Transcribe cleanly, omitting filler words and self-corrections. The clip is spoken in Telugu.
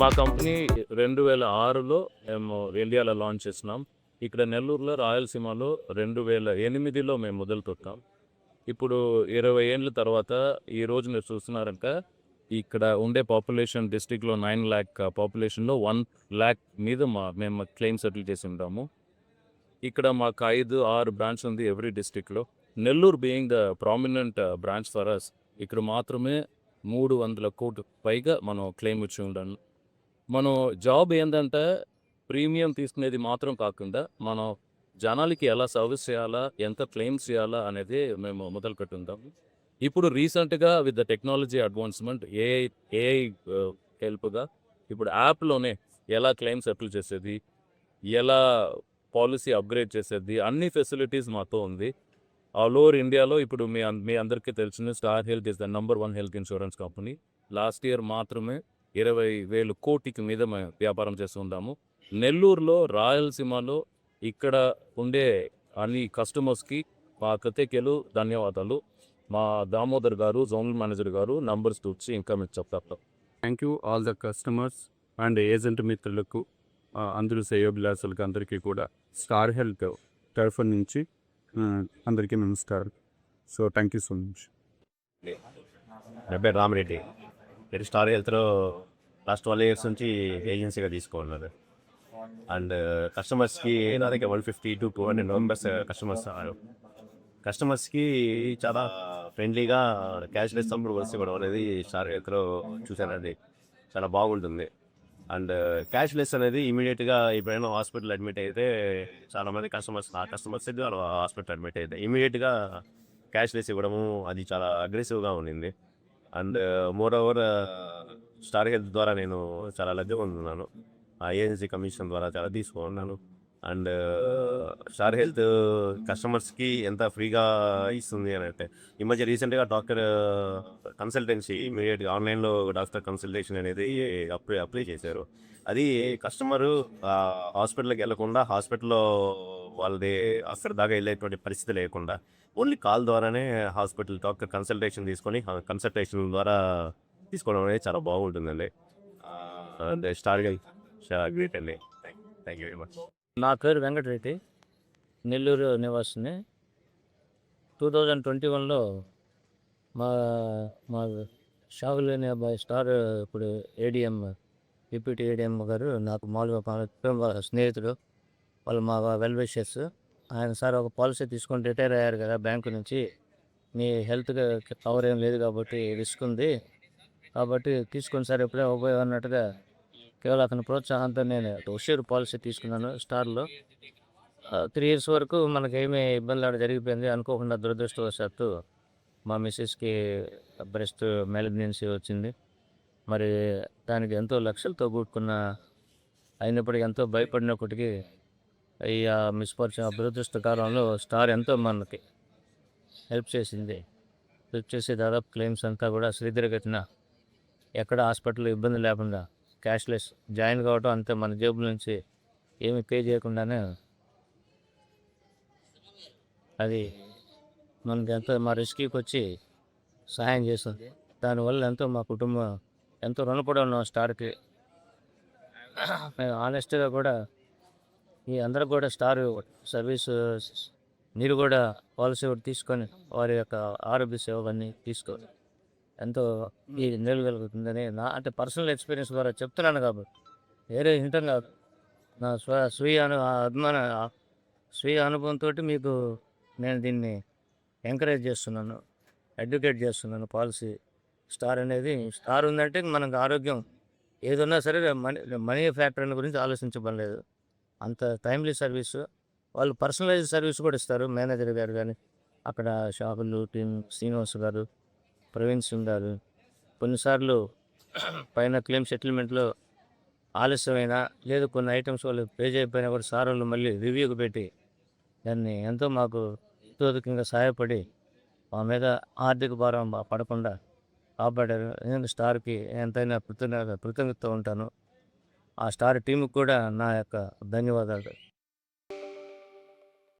మా కంపెనీ 2006లో మేము ఇండియాలో లాంచ్ చేసినాం. ఇక్కడ నెల్లూరులో రాయలసీమలో 2008లో మేము మొదలుపెట్టాం. ఇప్పుడు 20 ఏండ్ల తర్వాత ఈరోజు మీరు చూస్తున్నారంటే ఇక్కడ ఉండే పాపులేషన్ డిస్ట్రిక్ట్లో 9 lakh పాపులేషన్లో 1 lakh మీద మేము క్లెయిమ్ సెటిల్ చేసి ఉంటాము. ఇక్కడ మాకు 5-6 బ్రాంచ్ ఉంది ఎవ్రీ డిస్ట్రిక్ట్లో. Nellore being the prominent branch for us, ఇక్కడ మాత్రమే 300 కోట్ల పైగా మనం క్లెయిమ్ ఇచ్చి ఉన్నాను. మనం జాబ్ ఏంటంటే ప్రీమియం తీసుకునేది మాత్రం కాకుండా మనం జనాలకి ఎలా సర్వీస్ చేయాలా, ఎంత క్లెయిమ్స్ చేయాలా అనేది మేము మొదలు పెట్టుంటాము. ఇప్పుడు రీసెంట్గా with the technology advancement AI హెల్ప్గా ఇప్పుడు యాప్లోనే ఎలా క్లెయిమ్ సెటిల్ చేసేది, ఎలా పాలసీ అప్గ్రేడ్ చేసేది, అన్ని ఫెసిలిటీస్ మాతో ఉంది. ఆల్ ఓవర్ ఇండియాలో ఇప్పుడు మీ అందరికీ తెలిసిన star health is the number 1 health insurance company. Last year మాత్రమే 20,000 కోటికి మీద మేము వ్యాపారం చేస్తూ ఉంటాము. నెల్లూరులో రాయలసీమలో ఇక్కడ ఉండే అన్ని కస్టమర్స్కి మా కృతజ్ఞతలు, ధన్యవాదాలు. మా దామోదర్ గారు, జోనల్ మేనేజర్ గారు నంబర్స్ చూసి ఇంకా మీకు చెప్తారు. Thank you all the customers and agent మిత్రులకు, అందరూ శ్రేయోభిలాషులకు అందరికీ కూడా స్టార్ హెల్త్ తరఫు నుంచి అందరికీ నమస్కారం. So thank you so much. నా పేరు రామిరెడ్డి. మీరు స్టార్ హెల్త్లో లాస్ట్ 12 years నుంచి ఏజెన్సీగా తీసుకున్నారు. అండ్ కస్టమర్స్కి నా దగ్గర 150 to 200 మెంబర్స్ కస్టమర్స్కి చాలా ఫ్రెండ్లీగా క్యాష్లెస్ అప్రూవల్స్ ఇవ్వడం అనేది స్టార్ హెల్త్లో చూశానండి. చాలా బాగుంటుంది. అండ్ క్యాష్లెస్ అనేది ఇమీడియట్గా ఎప్పుడైనా హాస్పిటల్ అడ్మిట్ అయితే చాలామంది కస్టమర్స్ అయితే హాస్పిటల్ అడ్మిట్ అయితే ఇమీడియట్గా క్యాష్లెస్ ఇవ్వడము అది చాలా అగ్రెసివ్గా ఉండింది. And more over star health ద్వారా నేను చాలా లబ్ధి పొందుతున్నాను. ఆ ఏజెన్సీ కమిషన్ ద్వారా చాలా తీసుకున్నాను. అండ్ స్టార్ హెల్త్ కస్టమర్స్కి ఎంత ఫ్రీగా ఇస్తుంది అని అంటే, ఈ మధ్య రీసెంట్గా డాక్టర్ కన్సల్టెన్సీ ఇమీడియట్గా ఆన్లైన్లో డాక్టర్ కన్సల్టేషన్ అనేది అప్లై చేశారు. అది కస్టమరు హాస్పిటల్కి వెళ్లకుండా, హాస్పిటల్లో వాళ్ళది అక్కడ దాకా వెళ్ళేటువంటి పరిస్థితి లేకుండా ఓన్లీ కాల్ ద్వారానే హాస్పిటల్ డాక్టర్ కన్సల్టేషన్ తీసుకొని కన్సల్టేషన్ ద్వారా తీసుకోవడం అనేది చాలా బాగుంటుందండి. స్టార్ హెల్త్ గ్రేట్ అండి. Thank you very much. నా పేరు వెంకటరెడ్డి, నెల్లూరు నివాసిని. 2021లో మా మా షాగులేని అబ్బాయి స్టార్ ఇప్పుడు ఏడిఎం డిప్యూటీ ఏడిఎం గారు నాకు మామూలుగా స్నేహితుడు, వాళ్ళు మా వెల్ విషర్స్. ఆయన సార్ ఒక పాలసీ తీసుకొని రిటైర్ అయ్యారు కదా బ్యాంకు నుంచి, మీ హెల్త్గా కవర్ ఏం లేదు కాబట్టి రిస్క్ ఉంది కాబట్టి తీసుకొని సార్ ఎప్పుడే ఉపయోగం అన్నట్టుగా కేవలం అతని ప్రోత్సాహంతో నేను ఉషేర్ పాలసీ తీసుకున్నాను స్టార్లో. 3 years వరకు మనకేమీ ఇబ్బంది జరిగిపోయింది. అనుకోకుండా దురదృష్టవశాత్తు మా మిస్సెస్కి బ్రెస్ట్ మెలిగ్నెన్సీ వచ్చింది. మరి దానికి ఎంతో లక్షలతో కూడుకున్న అయినప్పటికీ ఎంతో భయపడినప్పటికీ ఈ మిస్ఫార్చ్యూన్ దురదృష్ట కాలంలో స్టార్ ఎంతో మనకి హెల్ప్ చేసింది. హెల్ప్ చేసి దాదాపు క్లెయిమ్స్ అంతా కూడా శ్రీధరగతిన ఎక్కడ హాస్పిటల్లో ఇబ్బంది లేకుండా క్యాష్లెస్ జాయిన్ కావటం, అంతే మన జేబుల నుంచి ఏమి పే చేయకుండానే అది మనకి ఎంతో మా రిస్కీకి వచ్చి సహాయం చేస్తుంది. దానివల్ల ఎంతో మా కుటుంబం ఎంతో రుణపడి ఉన్నాం స్టార్కి. మేము ఆనెస్ట్గా కూడా ఈ అందరూ కూడా స్టార్ సర్వీస్ మీరు కూడా పాలసీ ఒకటి తీసుకొని వారి యొక్క ఆరోగ్య సేవలన్నీ తీసుకోవాలి, ఎంతో ఈ నిలగలుగుతుందని అంటే పర్సనల్ ఎక్స్పీరియన్స్ ద్వారా చెప్తున్నాను కాబట్టి, వేరే ఇంటర్ కాదు. నా స్వీయ అనుభవంతో మీకు నేను దీన్ని ఎంకరేజ్ చేస్తున్నాను, ఎడ్యుకేట్ చేస్తున్నాను. పాలసీ స్టార్ అనేది స్టార్ ఉందంటే మనకు ఆరోగ్యం ఏదన్నా సరే మనీ ఫ్యాక్టర్ గురించి ఆలోచించబడలేదు. అంత టైమ్లీ సర్వీసు. వాళ్ళు పర్సనలైజ్ సర్వీస్ కూడా ఇస్తారు. మేనేజర్ గారు కానీ, అక్కడ షాపులు టీం శ్రీనివాస్ గారు, ప్రవీణ్ సింగ్ గారు. కొన్నిసార్లు పైన క్లెయిమ్ సెటిల్మెంట్లో ఆలస్యమైన లేదు కొన్ని ఐటమ్స్ వాళ్ళు పే చేయకపోయినా కూడా సార్ వాళ్ళు మళ్ళీ రివ్యూకి పెట్టి దాన్ని ఎంతో మాకు ఇతోధికంగా సహాయపడి మా మీద ఆర్థిక భారం పడకుండా కాపాడారు. నేను స్టార్కి ఎంతైనా కృతజ్ఞత ఉంటాను. ఆ స్టార్ టీంకి కూడా నా యొక్క ధన్యవాదాలు.